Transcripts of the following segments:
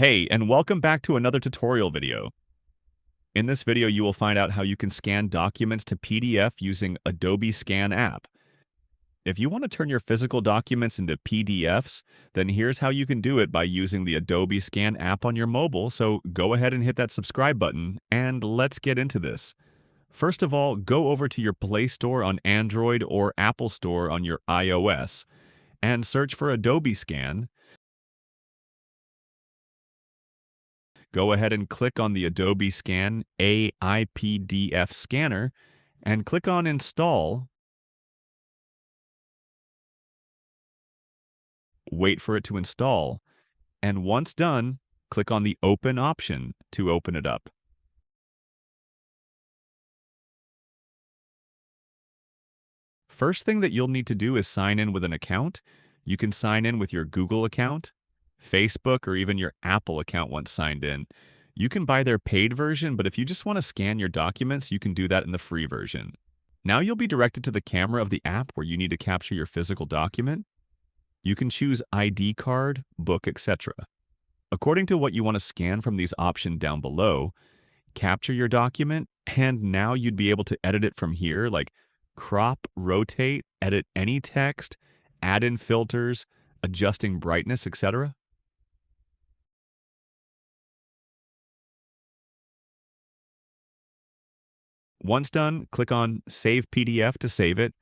Hey, and welcome back to another tutorial video. In this video, you will find out how you can scan documents to PDF using Adobe Scan App. If you want to turn your physical documents into PDFs, then here's how you can do it by using the Adobe Scan App on your mobile, so go ahead and hit that subscribe button, and let's get into this. First of all, go over to your Play Store on Android or Apple Store on your iOS, and search for Adobe Scan. Go ahead and click on the Adobe Scan AIPDF scanner and click on Install. Wait for it to install, and once done, click on the Open option to open it up. First thing that you'll need to do is sign in with an account. You can sign in with your Google account, Facebook, or even your Apple account once signed in. You can buy their paid version, but if you just want to scan your documents, you can do that in the free version. Now you'll be directed to the camera of the app where you need to capture your physical document. You can choose ID card, book, etc. According to what you want to scan from these options down below, capture your document, and now you'd be able to edit it from here, like crop, rotate, edit any text, add in filters, adjusting brightness, etc. Once done, click on Save PDF to save it,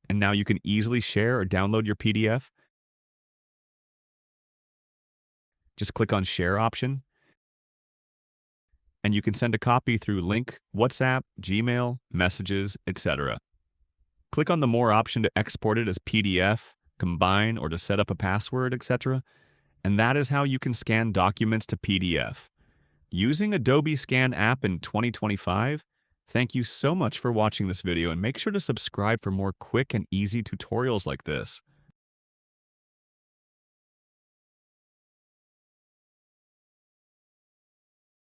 and now you can easily share or download your PDF. Just click on Share option, and you can send a copy through link, WhatsApp, Gmail, Messages, etc. Click on the More option to export it as PDF, combine, or to set up a password, etc. And that is how you can scan documents to PDF. Using Adobe Scan App in 2025, thank you so much for watching this video, and make sure to subscribe for more quick and easy tutorials like this.